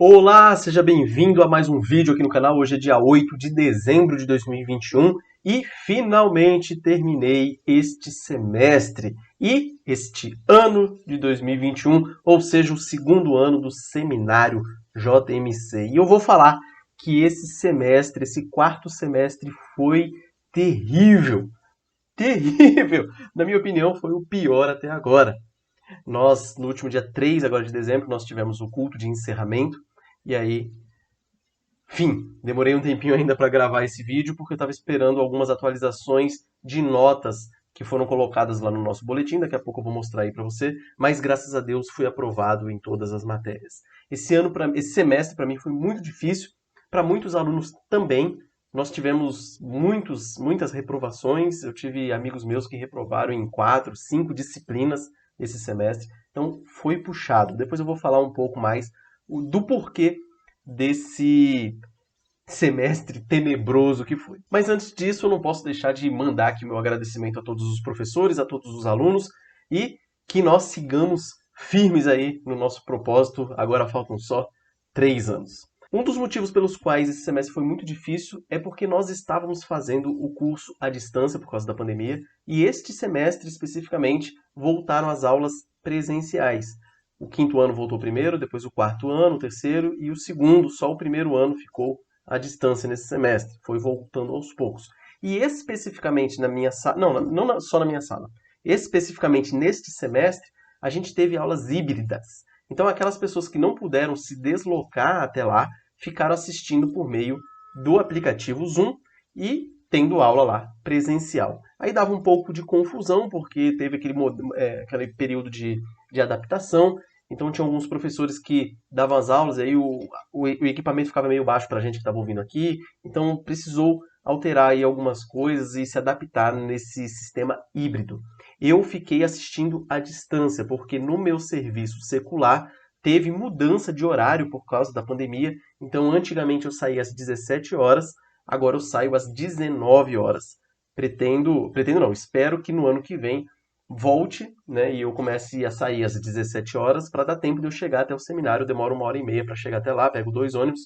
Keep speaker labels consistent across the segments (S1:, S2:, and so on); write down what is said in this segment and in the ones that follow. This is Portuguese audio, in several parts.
S1: Olá, seja bem-vindo a mais um vídeo aqui no canal. Hoje é dia 8 de dezembro de 2021 e finalmente terminei este semestre e este ano de 2021, ou seja, o segundo ano do seminário JMC. E eu vou falar que esse semestre, esse quarto semestre foi terrível. Terrível! Na minha opinião, foi o pior até agora. Nós, no último dia 3 agora de dezembro, nós tivemos o culto de encerramento. E aí, enfim, demorei um tempinho ainda para gravar esse vídeo porque eu estava esperando algumas atualizações de notas que foram colocadas lá no nosso boletim. Daqui a pouco eu vou mostrar aí para você. Mas graças a Deus fui aprovado em todas as matérias. Esse semestre para mim foi muito difícil, para muitos alunos também. Nós tivemos muitas reprovações. Eu tive amigos meus que reprovaram em 4, 5 disciplinas esse semestre. Então foi puxado. Depois eu vou falar um pouco mais do porquê desse semestre tenebroso que foi. Mas antes disso, eu não posso deixar de mandar aqui meu agradecimento a todos os professores, a todos os alunos e que nós sigamos firmes aí no nosso propósito. Agora faltam só 3 anos. Um dos motivos pelos quais esse semestre foi muito difícil é porque nós estávamos fazendo o curso à distância por causa da pandemia e este semestre especificamente voltaram as aulas presenciais. O quinto ano voltou primeiro, depois o quarto ano, o terceiro e o segundo, só o primeiro ano ficou à distância nesse semestre. Foi voltando aos poucos. E especificamente na minha sala, não só na minha sala, especificamente neste semestre, a gente teve aulas híbridas. Então aquelas pessoas que não puderam se deslocar até lá, ficaram assistindo por meio do aplicativo Zoom e tendo aula lá presencial. Aí dava um pouco de confusão, porque teve aquele período de adaptação, então tinha alguns professores que davam as aulas, e aí o equipamento ficava meio baixo para a gente que estava ouvindo aqui, então precisou alterar aí algumas coisas e se adaptar nesse sistema híbrido. Eu fiquei assistindo à distância, porque no meu serviço secular teve mudança de horário por causa da pandemia, então antigamente eu saía às 17 horas, agora eu saio às 19 horas. Pretendo não, espero que no ano que vem volte, né, e eu comece a sair às 17 horas para dar tempo de eu chegar até o seminário. Demora 1h30 para chegar até lá, pego 2 ônibus,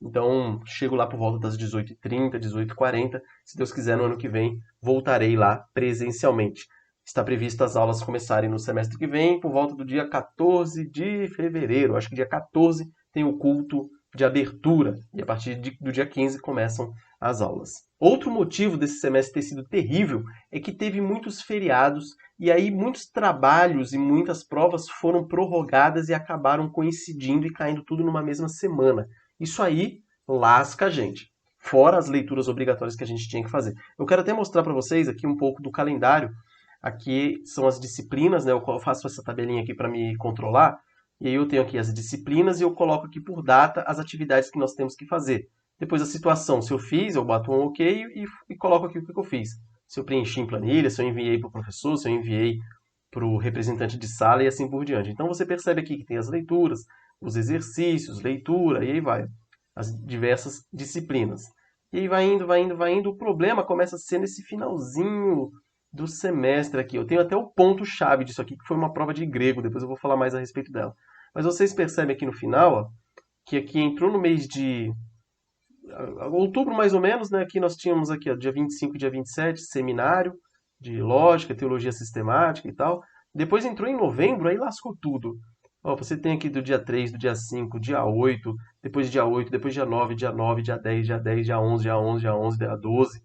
S1: então chego lá por volta das 18h30, 18h40. Se Deus quiser, no ano que vem voltarei lá presencialmente. Está previsto as aulas começarem no semestre que vem, por volta do dia 14 de fevereiro. Acho que dia 14 tem o culto de abertura e a partir do dia 15 começam as aulas. Outro motivo desse semestre ter sido terrível é que teve muitos feriados e aí muitos trabalhos e muitas provas foram prorrogadas e acabaram coincidindo e caindo tudo numa mesma semana. Isso aí lasca a gente. Fora as leituras obrigatórias que a gente tinha que fazer. Eu quero até mostrar para vocês aqui um pouco do calendário. Aqui são as disciplinas, né? Eu faço essa tabelinha aqui para me controlar. E aí eu tenho aqui as disciplinas e eu coloco aqui por data as atividades que nós temos que fazer. Depois a situação, se eu fiz, eu bato um OK e coloco aqui o que eu fiz. Se eu preenchi em planilha, se eu enviei para o professor, se eu enviei para o representante de sala e assim por diante. Então você percebe aqui que tem as leituras, os exercícios, leitura, e aí vai. As diversas disciplinas. E aí vai indo, vai indo, vai indo. O problema começa a ser nesse finalzinho do semestre aqui. Eu tenho até o ponto-chave disso aqui, que foi uma prova de grego. Depois eu vou falar mais a respeito dela. Mas vocês percebem aqui no final, ó, que aqui entrou no mês de outubro mais ou menos, né? Aqui nós tínhamos aqui, ó, dia 25 e dia 27, seminário de lógica, teologia sistemática e tal. Depois entrou em novembro, aí lascou tudo. Ó, você tem aqui do dia 3, do dia 5, dia 8, depois dia 8, depois dia 9, dia 9, dia 10, dia 10, dia 11, dia 11, dia 11, dia 12.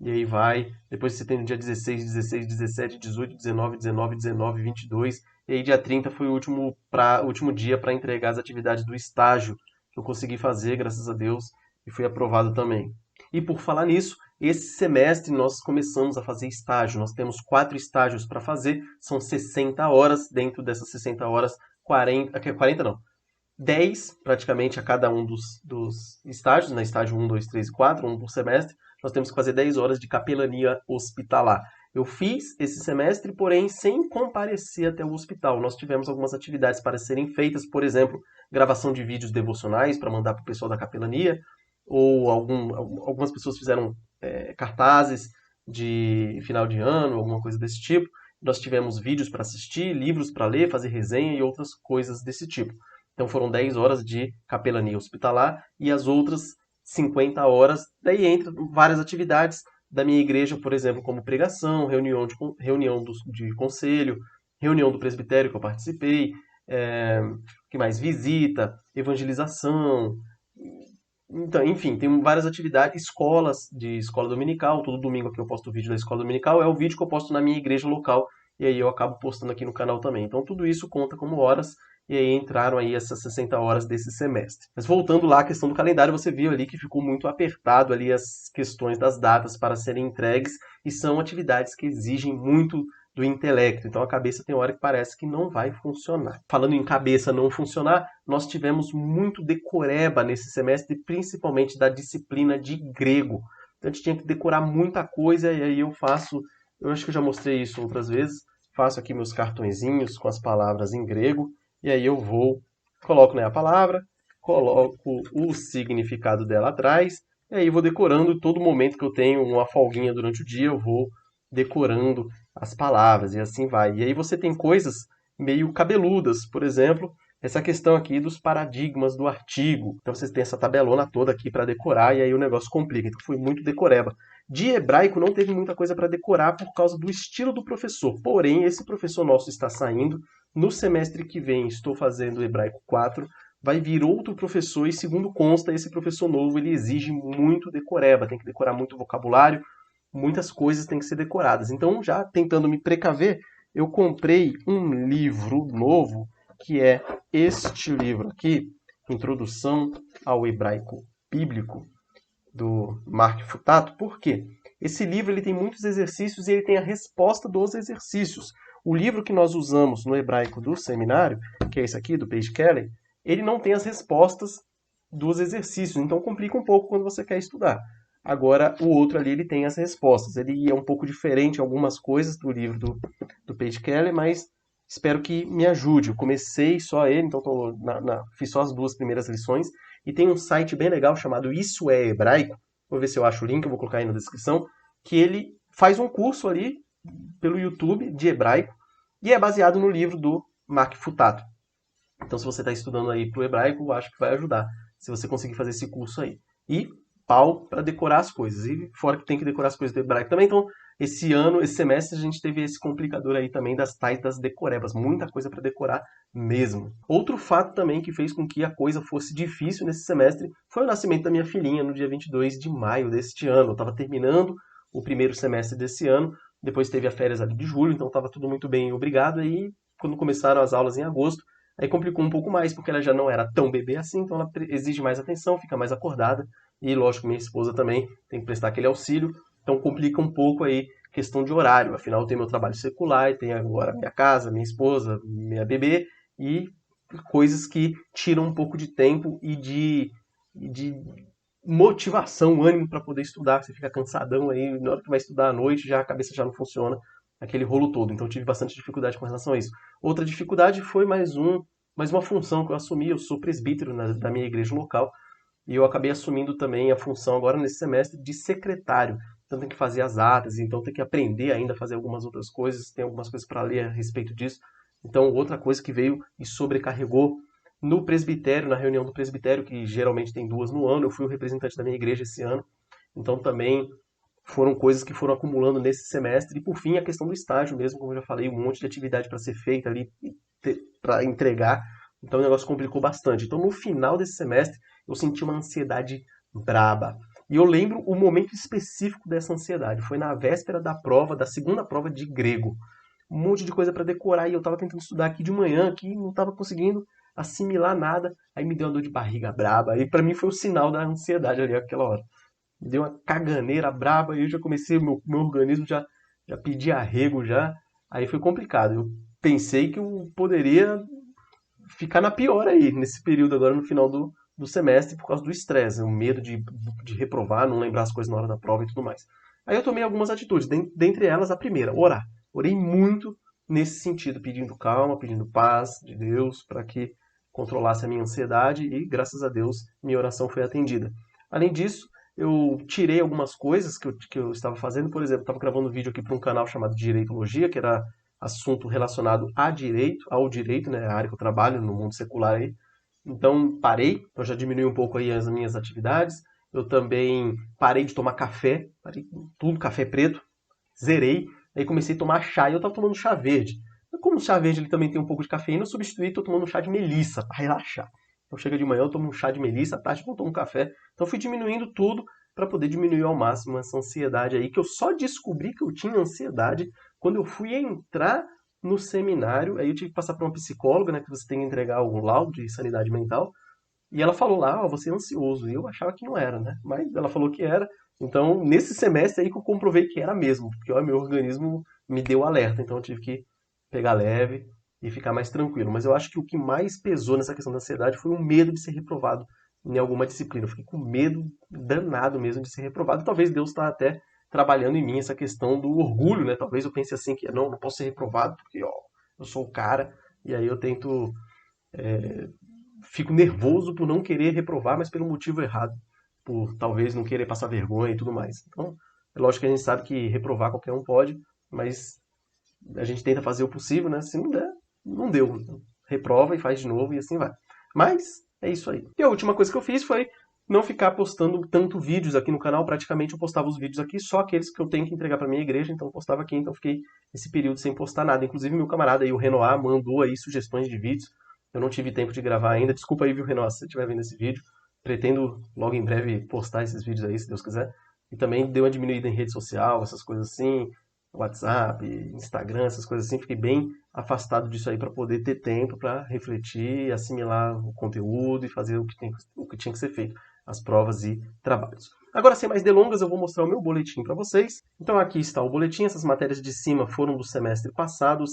S1: E aí vai. Depois você tem no dia 16, 16, 17, 18, 19, 19, 19, 22. E aí dia 30 foi o último dia para entregar as atividades do estágio que eu consegui fazer, graças a Deus, e fui aprovado também. E por falar nisso, esse semestre nós começamos a fazer estágio. Nós temos 4 estágios para fazer, são 60 horas. Dentro dessas 60 horas, 40 não, 10 praticamente a cada um dos estágios, né? Estágio 1, 2, 3 e 4, um por semestre. Nós temos que fazer 10 horas de capelania hospitalar. Eu fiz esse semestre, porém, sem comparecer até o hospital. Nós tivemos algumas atividades para serem feitas, por exemplo, gravação de vídeos devocionais para mandar para o pessoal da capelania, ou algumas pessoas fizeram cartazes de final de ano, alguma coisa desse tipo. Nós tivemos vídeos para assistir, livros para ler, fazer resenha e outras coisas desse tipo. Então foram 10 horas de capelania hospitalar e as outras 50 horas, daí entra várias atividades da minha igreja, por exemplo, como pregação, de conselho, reunião do presbitério que eu participei, que mais? Visita, evangelização. Então, enfim, tem várias atividades, escolas de escola dominical. Todo domingo aqui eu posto o vídeo da escola dominical. É o vídeo que eu posto na minha igreja local e aí eu acabo postando aqui no canal também. Então tudo isso conta como horas e aí entraram aí essas 60 horas desse semestre. Mas voltando lá à questão do calendário, você viu ali que ficou muito apertado ali as questões das datas para serem entregues e são atividades que exigem muito do intelecto. Então a cabeça tem hora que parece que não vai funcionar. Falando em cabeça não funcionar, nós tivemos muito decoreba nesse semestre, principalmente da disciplina de grego. Então a gente tinha que decorar muita coisa e aí eu acho que eu já mostrei isso outras vezes, faço aqui meus cartõezinhos com as palavras em grego e aí coloco, né, a palavra, coloco o significado dela atrás e aí vou decorando todo momento que eu tenho uma folguinha durante o dia, eu vou decorando as palavras e assim vai. E aí você tem coisas meio cabeludas, por exemplo, essa questão aqui dos paradigmas do artigo. Então vocês têm essa tabelona toda aqui para decorar e aí o negócio complica. Então foi muito decoreba. De hebraico não teve muita coisa para decorar por causa do estilo do professor. Porém, esse professor nosso está saindo. No semestre que vem estou fazendo hebraico 4. Vai vir outro professor e, segundo consta, esse professor novo ele exige muito decoreba. Tem que decorar muito vocabulário, muitas coisas têm que ser decoradas. Então, já tentando me precaver, eu comprei um livro novo, que é este livro aqui, Introdução ao Hebraico Bíblico, do Mark Futato. Por quê? Esse livro ele tem muitos exercícios e ele tem a resposta dos exercícios. O livro que nós usamos no hebraico do seminário, que é esse aqui, do Paige Kelly, ele não tem as respostas dos exercícios, então complica um pouco quando você quer estudar. Agora, o outro ali, ele tem as respostas. Ele é um pouco diferente em algumas coisas do livro do Paige Kelly, mas espero que me ajude. Eu comecei só ele, então fiz só as 2 primeiras lições. E tem um site bem legal chamado Isso é Hebraico. Vou ver se eu acho o link, eu vou colocar aí na descrição. Que ele faz um curso ali pelo YouTube de hebraico e é baseado no livro do Mark Futato. Então, se você está estudando aí para o hebraico, eu acho que vai ajudar se você conseguir fazer esse curso aí. E pau para decorar as coisas. E fora que tem que decorar as coisas do hebraico também. Então, esse semestre, a gente teve esse complicador aí também das tais das decorebas. Muita coisa para decorar mesmo. Outro fato também que fez com que a coisa fosse difícil nesse semestre foi o nascimento da minha filhinha no dia 22 de maio deste ano. Eu estava terminando o primeiro semestre desse ano, depois teve as férias ali de julho, então estava tudo muito bem, obrigado. E quando começaram as aulas em agosto, aí complicou um pouco mais, porque ela já não era tão bebê assim, então ela exige mais atenção, fica mais acordada. E, lógico, minha esposa também tem que prestar aquele auxílio. Então complica um pouco aí a questão de horário. Afinal, eu tenho meu trabalho secular, e tenho agora minha casa, minha esposa, minha bebê, e coisas que tiram um pouco de tempo e de motivação, ânimo para poder estudar. Você fica cansadão aí, na hora que vai estudar à noite, já a cabeça já não funciona, aquele rolo todo. Então tive bastante dificuldade com relação a isso. Outra dificuldade foi mais uma função que eu assumi. Eu sou presbítero da minha igreja local e eu acabei assumindo também a função agora nesse semestre de secretário. Então tem que fazer as atas, então tem que aprender ainda a fazer algumas outras coisas, tem algumas coisas para ler a respeito disso. Então outra coisa que veio e sobrecarregou no presbitério, na reunião do presbitério, que geralmente tem 2 no ano, eu fui o representante da minha igreja esse ano, então também foram coisas que foram acumulando nesse semestre. E por fim, a questão do estágio mesmo, como eu já falei, um monte de atividade para ser feita ali, para entregar. Então o negócio complicou bastante. Então no final desse semestre, eu senti uma ansiedade braba. E eu lembro o momento específico dessa ansiedade. Foi na véspera da prova, da segunda prova de grego. Um monte de coisa para decorar e eu estava tentando estudar aqui de manhã, aqui não estava conseguindo assimilar nada. Aí me deu uma dor de barriga braba. E para mim foi o sinal da ansiedade ali naquela hora. Me deu uma caganeira braba e eu já comecei, meu organismo já pedia arrego já. Aí foi complicado. Eu pensei que eu poderia ficar na pior aí, nesse período agora, no final do semestre, por causa do estresse, o medo de reprovar, não lembrar as coisas na hora da prova e tudo mais. Aí eu tomei algumas atitudes, dentre elas a primeira, orar. Orei muito nesse sentido, pedindo calma, pedindo paz de Deus, para que controlasse a minha ansiedade e, graças a Deus, minha oração foi atendida. Além disso, eu tirei algumas coisas que eu estava fazendo, por exemplo, estava gravando um vídeo aqui para um canal chamado Direitologia, que era assunto relacionado ao direito, né, a área que eu trabalho no mundo secular aí. Então parei, então já diminui um pouco aí as minhas atividades. Eu também parei de tomar café, parei com tudo, café preto, zerei. Aí comecei a tomar chá e eu tava tomando chá verde. Como o chá verde ele também tem um pouco de cafeína, eu substituí, tô tomando um chá de melissa para relaxar. Então chega de manhã, eu tomo um chá de melissa, à tarde eu tomo um café. Então fui diminuindo tudo para poder diminuir ao máximo essa ansiedade aí, que eu só descobri que eu tinha ansiedade quando eu fui entrar no seminário. Aí eu tive que passar por uma psicóloga, né, que você tem que entregar um laudo de sanidade mental. E ela falou lá, ó, você é ansioso. E eu achava que não era, né? Mas ela falou que era. Então, nesse semestre aí que eu comprovei que era mesmo, porque ó, meu organismo me deu alerta. Então eu tive que pegar leve e ficar mais tranquilo. Mas eu acho que o que mais pesou nessa questão da ansiedade foi o medo de ser reprovado em alguma disciplina. Eu fiquei com medo danado mesmo de ser reprovado. Talvez Deus está até trabalhando em mim essa questão do orgulho, né? Talvez eu pense assim que não posso ser reprovado porque ó, eu sou o cara. E aí eu tento fico nervoso por não querer reprovar, mas pelo motivo errado, por talvez não querer passar vergonha e tudo mais. Então, é lógico que a gente sabe que reprovar qualquer um pode, mas a gente tenta fazer o possível, né? Se não der, não deu. Reprova e faz de novo e assim vai. Mas é isso aí. E a última coisa que eu fiz foi não ficar postando tanto vídeos aqui no canal. Praticamente eu postava os vídeos aqui, só aqueles que eu tenho que entregar para minha igreja, então eu postava aqui, então fiquei esse período sem postar nada. Inclusive meu camarada aí, o Renoir, mandou aí sugestões de vídeos. Eu não tive tempo de gravar ainda. Desculpa aí, viu, Renoir, se você estiver vendo esse vídeo. Pretendo logo em breve postar esses vídeos aí, se Deus quiser. E também deu uma diminuída em rede social, essas coisas assim, WhatsApp, Instagram, essas coisas assim. Fiquei bem afastado disso aí para poder ter tempo para refletir, assimilar o conteúdo e fazer o que tinha que ser feito, as provas e trabalhos. Agora, sem mais delongas, eu vou mostrar o meu boletim para vocês. Então aqui está o boletim, essas matérias de cima foram do semestre passado,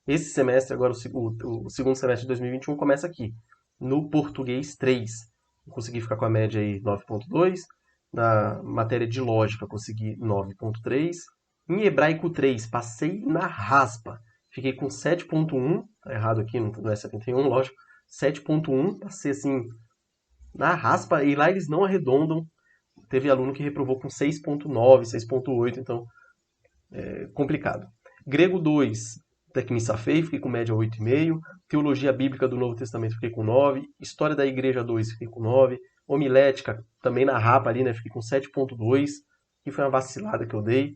S1: esse semestre, agora o segundo semestre de 2021, começa aqui, no português 3. Eu consegui ficar com a média aí 9.2, na matéria de lógica consegui 9.3, em hebraico 3, passei na raspa. Fiquei com 7.1, tá errado aqui, não é 71, lógico. 7.1, passei assim na raspa, e lá eles não arredondam. Teve aluno que reprovou com 6.9, 6.8, então é complicado. Grego 2, até que me safei, fiquei com média 8,5. Teologia Bíblica do Novo Testamento, fiquei com 9. História da Igreja 2, fiquei com 9. Homilética, também na rapa ali, né, fiquei com 7.2, que foi uma vacilada que eu dei.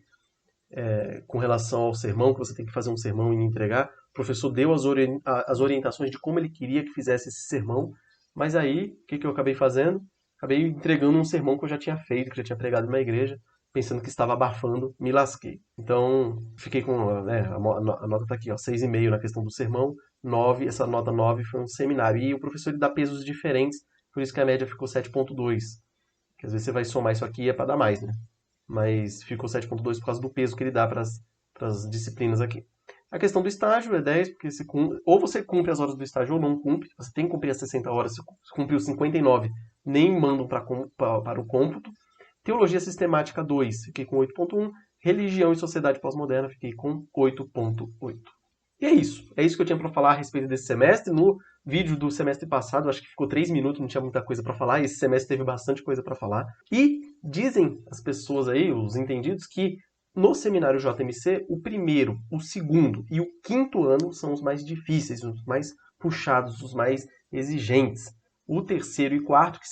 S1: Com relação ao sermão, que você tem que fazer um sermão e entregar. O professor deu as orientações de como ele queria que fizesse esse sermão, mas aí, o que eu acabei fazendo? Acabei entregando um sermão que eu já tinha feito, que já tinha pregado numa igreja, pensando que estava abafando, me lasquei. Então, fiquei com, né, a nota está aqui, ó, 6,5 na questão do sermão, 9, essa nota 9 foi um seminário. E o professor ele dá pesos diferentes, por isso que a média ficou 7.2. Que às vezes você vai somar isso aqui e é para dar mais, né? Mas ficou 7.2 por causa do peso que ele dá para as disciplinas aqui. A questão do estágio é 10, porque ou você cumpre as horas do estágio ou não cumpre. Você tem que cumprir as 60 horas, se cumpriu 59, nem mandam para o cômputo. Teologia Sistemática 2, fiquei com 8.1. Religião e Sociedade Pós-Moderna, fiquei com 8.8. E é isso. É isso que eu tinha para falar a respeito desse semestre. No vídeo do semestre passado, acho que ficou 3 minutos, não tinha muita coisa para falar. Esse semestre teve bastante coisa para falar. E dizem as pessoas aí, os entendidos, que no seminário JMC, o primeiro, o segundo e o quinto ano são os mais difíceis, os mais puxados, os mais exigentes. O terceiro e quarto, que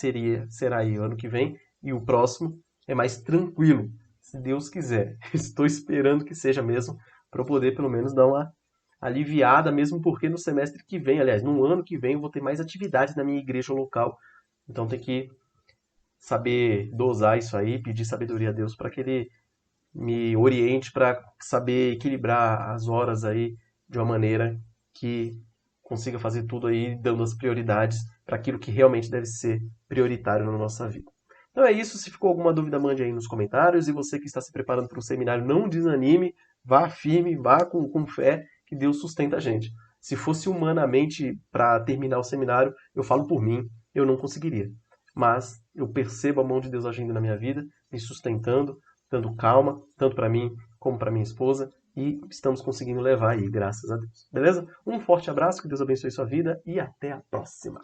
S1: será aí o ano que vem, e o próximo, é mais tranquilo, se Deus quiser. Estou esperando que seja mesmo, para eu poder pelo menos dar uma aliviada, mesmo porque no semestre que vem, aliás, no ano que vem, eu vou ter mais atividades na minha igreja local. Então tem que saber dosar isso aí, pedir sabedoria a Deus para que Ele me oriente para saber equilibrar as horas aí de uma maneira que consiga fazer tudo aí dando as prioridades para aquilo que realmente deve ser prioritário na nossa vida. Então é isso, se ficou alguma dúvida, mande aí nos comentários, e você que está se preparando para o seminário, não desanime, vá firme, vá com fé, que Deus sustenta a gente. Se fosse humanamente para terminar o seminário, eu falo por mim, eu não conseguiria. Mas eu percebo a mão de Deus agindo na minha vida, me sustentando, dando calma, tanto para mim como para minha esposa, e estamos conseguindo levar aí, graças a Deus. Beleza? Um forte abraço, que Deus abençoe sua vida e até a próxima.